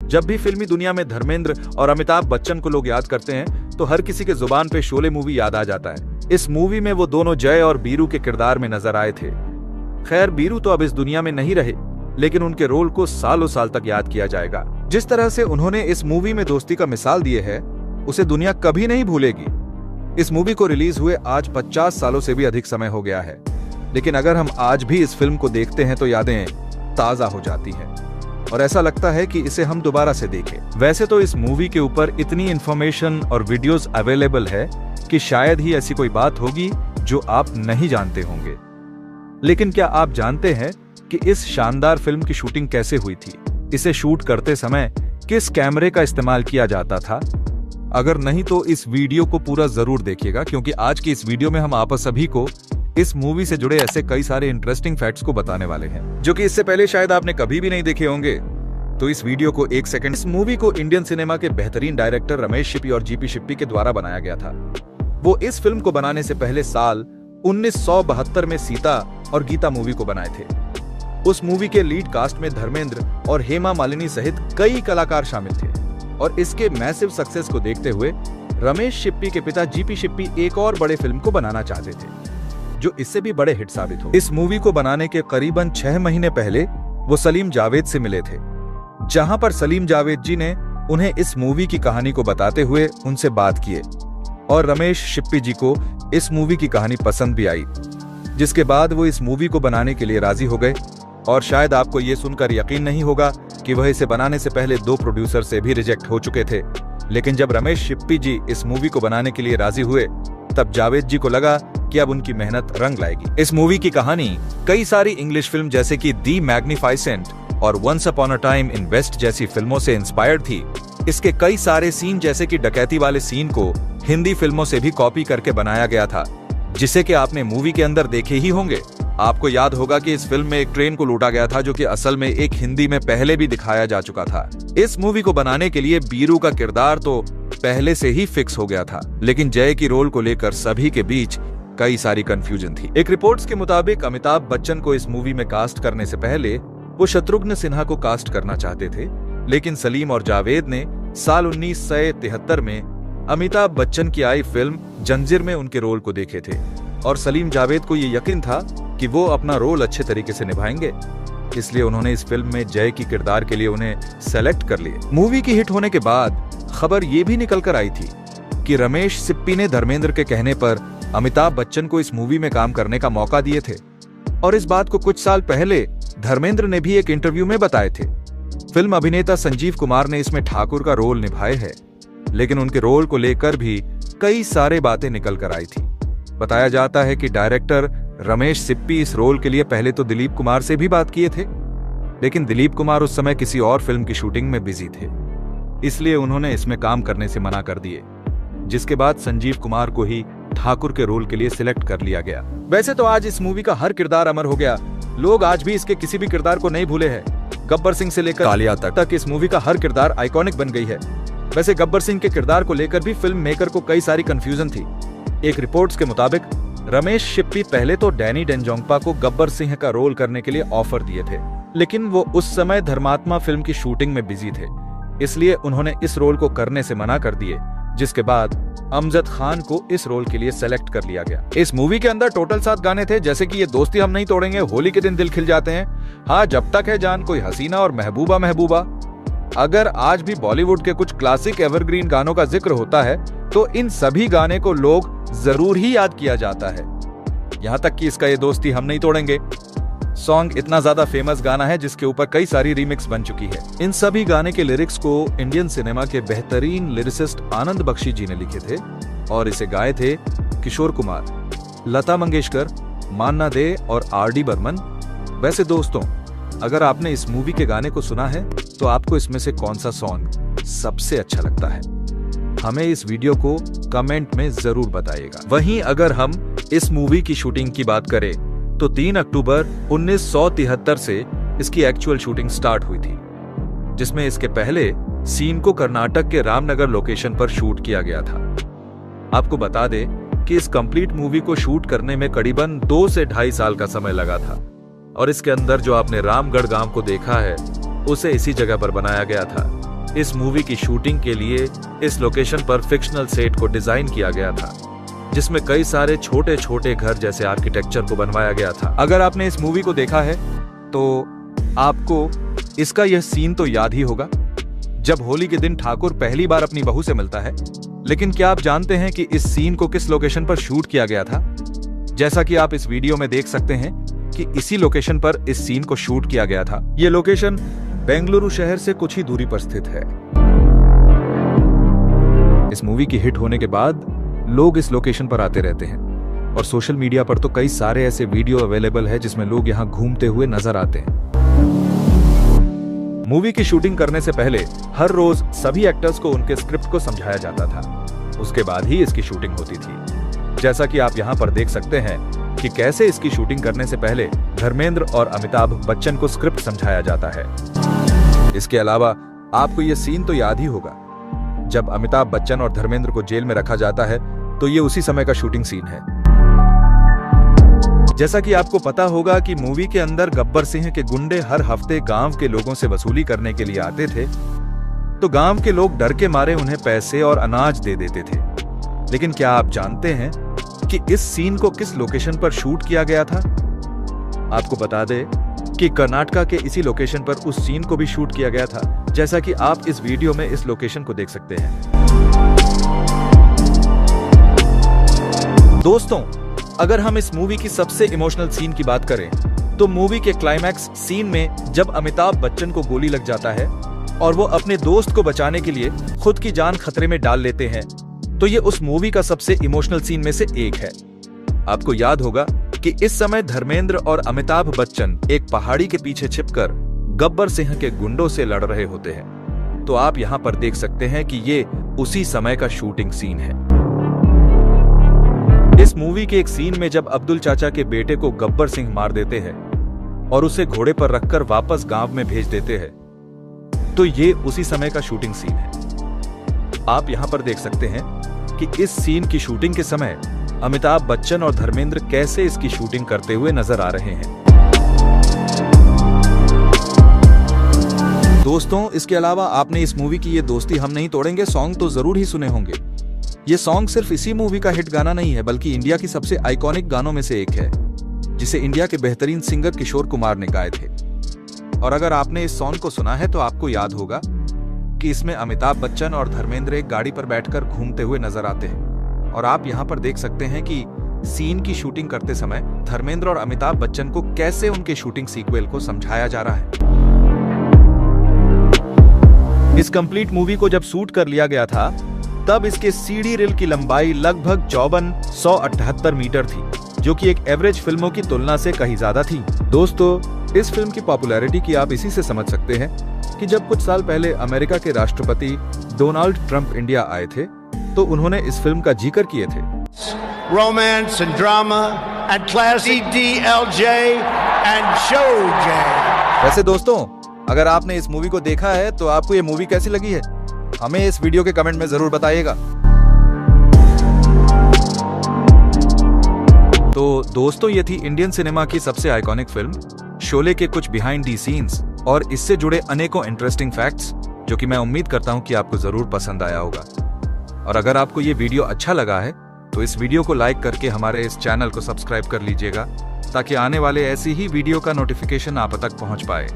जब भी फिल्मी दुनिया में धर्मेंद्र और अमिताभ बच्चन को लोग याद करते हैं तो हर किसी के जुबान पे शोले मूवी याद आ जाता है। इस मूवी में वो दोनों जय और बीरू के किरदार में नजर आए थे। खैर, बीरू तो अब इस दुनिया में नहीं रहे, लेकिन उनके रोल को सालों साल तक याद किया जाएगा। जिस तरह से उन्होंने इस मूवी में दोस्ती का मिसाल दिए है, उसे दुनिया कभी नहीं भूलेगी। इस मूवी को रिलीज हुए आज 50 सालों से भी अधिक समय हो गया है, लेकिन अगर हम आज भी इस फिल्म को देखते हैं तो यादें ताजा हो जाती हैं और ऐसा लगता है कि इसे हम दोबारा से देखें। वैसे तो इस मूवी के ऊपर इतनी इंफॉर्मेशन और वीडियोस अवेलेबल है कि शायद ही ऐसी कोई बात होगी जो आप नहीं जानते होंगे। लेकिन क्या आप जानते हैं कि इस शानदार फिल्म की शूटिंग कैसे हुई थी? इसे शूट करते समय किस कैमरे का इस्तेमाल किया जाता था? अगर नहीं तो इस वीडियो को पूरा जरूर देखिएगा, क्योंकि आज की इस वीडियो में हम आप सभी को इस मूवी से जुड़े ऐसे कई सारे इंटरेस्टिंग फैक्ट्स को बताने वाले हैं जो कि इससे पहले शायद आपने कभी भी नहीं देखे होंगे। तो इस वीडियो को एक सेकंड। इस मूवी को इंडियन सिनेमा के बेहतरीन डायरेक्टर रमेश शिप्पी और जीपी शिप्पी के द्वारा बनाया गया था। वो इस फिल्म को बनाने से पहले साल 1972 में सीता और गीता मूवी को बनाए थे। उस मूवी के लीड कास्ट में धर्मेंद्र और हेमा मालिनी सहित कई कलाकार शामिल थे और इसके मैसिव सक्सेस को देखते हुए रमेश शिप्पी के पिता जीपी शिप्पी एक और बड़े फिल्म को बनाना चाहते थे जो इससे भी बड़े हिट साबित हो। इस मूवी को बनाने के करीबन 6 महीने पहले वो सलीम जावेद से मिले थे, जहां पर सलीम जावेद जी ने उन्हें इस मूवी की कहानी को बताते हुए उनसे बात किए और रमेश शिप्पी जी को इस मूवी की कहानी पसंद भी आई, जिसके बाद वो इस मूवी को बनाने के लिए राजी हो गए। और शायद आपको ये सुनकर यकीन नहीं होगा कि वह इसे बनाने से पहले 2 प्रोड्यूसर से भी रिजेक्ट हो चुके थे, लेकिन जब रमेश शिप्पी जी इस मूवी को बनाने के लिए राजी हुए तब जावेद जी को लगा कि अब उनकी मेहनत रंग लाएगी। इस मूवी की कहानी कई सारी इंग्लिश फिल्म जैसे कि दी मैग्निफिसेंट और once upon a time in west जैसी फिल्मों से इंस्पायर्ड थी। इसके कई सारे सीन जैसे कि डकैती वाले सीन को हिंदी फिल्मों से भी कॉपी करके बनाया गया था, जिसे कि आपने मूवी के अंदर देखे ही होंगे। आपको याद होगा कि इस फिल्म में एक ट्रेन को लूटा गया था जो कि असल में एक हिंदी में पहले भी दिखाया जा चुका था। इस मूवी को बनाने के लिए बीरू का किरदार तो पहले से ही फिक्स हो गया था, लेकिन जय की रोल को लेकर सभी के बीच कई सारी कंफ्यूजन थी। एक रिपोर्ट्स के मुताबिक अमिताभ बच्चन को इस मूवी में कास्ट करने से पहले वो शत्रुघ्न सिन्हा को कास्ट करना चाहते थे, लेकिन सलीम और जावेद ने साल 1973 में अमिताभ बच्चन की आई फिल्म जंजीर में उनके रोल को देखे थे और सलीम जावेद को ये यकीन था कि वो अपना रोल अच्छे तरीके से निभाएंगे, इसलिए उन्होंने इस फिल्म में जय की किरदार के लिए उन्हें सेलेक्ट कर लिए। मूवी की हिट होने के बाद खबर ये भी निकल कर आई थी कि रमेश सिप्पी ने धर्मेंद्र के कहने पर अमिताभ बच्चन को इस मूवी में काम करने का मौका दिए थे और इस बात को कुछ साल पहले धर्मेंद्र ने भी एक इंटरव्यू में बताए थे। फिल्म अभिनेता संजीव कुमार ने इसमें ठाकुर का रोल निभाए है, लेकिन उनके रोल को लेकर भी कई सारे बातें निकल कर आई थी। बताया जाता है कि डायरेक्टर रमेश सिप्पी इस रोल के लिए पहले तो दिलीप कुमार से भी बात किए थे, लेकिन दिलीप कुमार उस समय किसी और फिल्म की शूटिंग में बिजी थे, इसलिए उन्होंने इसमें काम करने से मना कर दिए, जिसके बाद संजीव कुमार को ही ठाकुर के रोल के लिए सिलेक्ट कर लिया गया। वैसे तो आज इस मूवी का हर किरदार अमर हो गया, लोग आज भी इसके किसी भी किरदार को नहीं भूले हैं। गब्बर सिंह से लेकर कालिया तक इस मूवी का हर किरदार आइकॉनिक बन गई है। वैसे गब्बर सिंह के किरदार को लेकर भी फिल्म मेकर को कई सारी कंफ्यूजन थी। एक रिपोर्ट्स के मुताबिक रमेश शिप्पी पहले तो डैनी डेंजोंगपा को गब्बर सिंह का रोल करने के लिए ऑफर दिए थे, लेकिन वो उस समय धर्मात्मा फिल्म की शूटिंग में बिजी थे, इसलिए उन्होंने इस रोल को करने से मना कर दिए, जिसके बाद अमजद खान को इस रोल के लिए सेलेक्ट कर लिया गया। इस मूवी के अंदर टोटल 7 गाने थे, जैसे कि ये दोस्ती हम नहीं तोड़ेंगे, होली के दिन दिल खिल जाते हैं, हाँ जब तक है जान, कोई हसीना और महबूबा महबूबा। अगर आज भी बॉलीवुड के कुछ क्लासिक एवरग्रीन गानों का जिक्र होता है तो इन सभी गाने को लोग जरूर ही याद किया जाता है, यहाँ तक कि इसका ये दोस्ती हम नहीं तोड़ेंगे सॉन्ग इतना ज्यादा फेमस गाना है जिसके ऊपर कई सारी रीमिक्स बन चुकी है। इन सभी गाने के लिरिक्स को इंडियन सिनेमा के बेहतरीन लिरिसिस्ट आनंद बख्शी जी ने लिखे थे और इसे गाए थे किशोर कुमार, लता मंगेशकर, मान्ना दे और आर.डी. बर्मन। वैसे दोस्तों, अगर आपने इस मूवी के गाने को सुना है तो आपको इसमें से कौन सा सॉन्ग सबसे अच्छा लगता है, हमें इस वीडियो को कमेंट में जरूर बताइएगा। वहीं अगर हम इस मूवी की शूटिंग की बात करें तो 3 अक्टूबर 1973 से इसकी एक्चुअल शूटिंग स्टार्ट हुई थी, जिसमें इसके पहले सीन को कर्नाटक के रामनगर लोकेशन पर शूट किया गया था। आपको बता दें कि इस कंप्लीट मूवी को शूट करने में करीबन 2 से ढाई साल का समय लगा था और इसके अंदर जो आपने रामगढ़ गांव को देखा है उसे इसी जगह पर बनाया गया था। इस मूवी की शूटिंग के लिए इस लोकेशन पर फिक्शनल सेट को डिजाइन किया गया था, जिसमें कई सारे छोटे छोटे घर जैसे आर्किटेक्चर को बनवाया गया था। अगर आपने इस मूवी को देखा है तो आपको इसका यह सीन तो याद ही होगा, जब होली के दिन ठाकुर पहली बार अपनी बहू से मिलता है। लेकिन क्या आप जानते हैं कि इस सीन को किस लोकेशन पर शूट किया गया था? जैसा कि आप इस वीडियो में देख सकते हैं कि इसी लोकेशन पर इस सीन को शूट किया गया था। यह लोकेशन बेंगलुरु शहर से कुछ ही दूरी पर स्थित है। इस मूवी की हिट होने के बाद लोग इस लोकेशन पर आते रहते हैं और सोशल मीडिया पर तो कई सारे ऐसे वीडियो अवेलेबल है जिसमें लोग यहां घूमते हुए नजर आते हैं। मूवी की शूटिंग करने से पहले हर रोज सभी एक्टर्स को उनके स्क्रिप्ट को समझाया जाता था। उसके बाद ही इसकी शूटिंग होती थी। जैसा कि आप यहां पर देख सकते हैं कि कैसे इसकी शूटिंग करने से पहले धर्मेंद्र और अमिताभ बच्चन को स्क्रिप्ट समझाया जाता है। इसके अलावा आपको यह सीन तो याद ही होगा, जब अमिताभ बच्चन और धर्मेंद्र को जेल में रखा जाता है, तो ये उसी समय का शूटिंग सीन है। जैसा कि आपको पता होगा कि मूवी के अंदर गब्बर सिंह के गुंडे हर हफ्ते गांव के लोगों से वसूली करने के लिए आते थे, तो गांव के लोग डर के मारे उन्हें पैसे और अनाज दे देते थे। लेकिन क्या आप जानते हैं कि इस सीन को किस लोकेशन पर शूट किया गया था? आपको बता दें कि कर्नाटका के इसी लोकेशन पर उस सीन को भी शूट किया गया था, जैसा कि आप इस वीडियो में इस लोकेशन को देख सकते हैं। दोस्तों, अगर हम इस मूवी की सबसे इमोशनल सीन की बात करें तो मूवी के क्लाइमैक्स सीन में जब अमिताभ बच्चन को गोली लग जाता है और वो अपने दोस्त को बचाने के लिए खुद की जान खतरे में डाल लेते हैं, तो ये उस मूवी का सबसे इमोशनल सीन में से एक है। आपको याद होगा कि इस समय धर्मेंद्र और अमिताभ बच्चन एक पहाड़ी के पीछे छिपकर गब्बर सिंह के गुंडों से लड़ रहे होते हैं। तो आप यहां पर देख सकते हैं कि ये उसी समय का शूटिंग सीन है। इस मूवी के एक सीन में जब अब्दुल चाचा के बेटे को गब्बर सिंह मार देते हैं और उसे घोड़े पर रखकर वापस गांव में भेज देते हैं, तो ये उसी समय का शूटिंग सीन है। आप यहां पर देख सकते हैं कि इस सीन की शूटिंग के समय अमिताभ बच्चन और धर्मेंद्र कैसे इसकी शूटिंग करते हुए नजर आ रहे हैं। दोस्तों, इसके अलावा आपने इस मूवी की ये दोस्ती हम नहीं तोड़ेंगे सॉन्ग तो जरूर ही सुने होंगे। ये सॉन्ग सिर्फ इसी मूवी का हिट गाना नहीं है, बल्कि इंडिया की सबसे आइकॉनिक गानों में से एक है, जिसे इंडिया के बेहतरीन सिंगर किशोर कुमार ने गाए थे। और अगर आपने इस सॉन्ग को सुना है तो आपको याद होगा कि इसमें अमिताभ बच्चन और धर्मेंद्र एक गाड़ी पर बैठकर घूमते हुए नजर आते हैं। और आप यहाँ पर देख सकते हैं कि सीन की शूटिंग करते समय धर्मेंद्र और अमिताभ बच्चन को कैसे उनके शूटिंग सीक्वेल को समझाया जा रहा है। इस कंप्लीट मूवी को जब शूट कर लिया गया था, तब इसके सीडी रील की लंबाई लगभग 5478 मीटर थी, जो कि एक एवरेज फिल्मों की तुलना से कहीं ज्यादा थी। दोस्तों, इस फिल्म की पॉपुलैरिटी की आप इसी से समझ सकते हैं कि जब कुछ साल पहले अमेरिका के राष्ट्रपति डोनाल्ड ट्रंप इंडिया आए थे, तो उन्होंने इस फिल्म का जिक्र किए थे। Romance and drama and classic DLJ and शोजे। वैसे दोस्तों, अगर आपने इस मूवी को देखा है तो आपको ये मूवी कैसी लगी है, हमें इस वीडियो के कमेंट में जरूर बताइएगा। तो दोस्तों, ये थी इंडियन सिनेमा की सबसे आइकॉनिक फिल्म शोले के कुछ बिहाइंड दी सीन्स और इससे जुड़े अनेकों इंटरेस्टिंग फैक्ट्स, जो कि मैं उम्मीद करता हूं कि आपको जरूर पसंद आया होगा। और अगर आपको ये वीडियो अच्छा लगा है तो इस वीडियो को लाइक करके हमारे इस चैनल को सब्सक्राइब कर लीजिएगा, ताकि आने वाले ऐसी ही वीडियो का नोटिफिकेशन आप तक पहुंच पाए।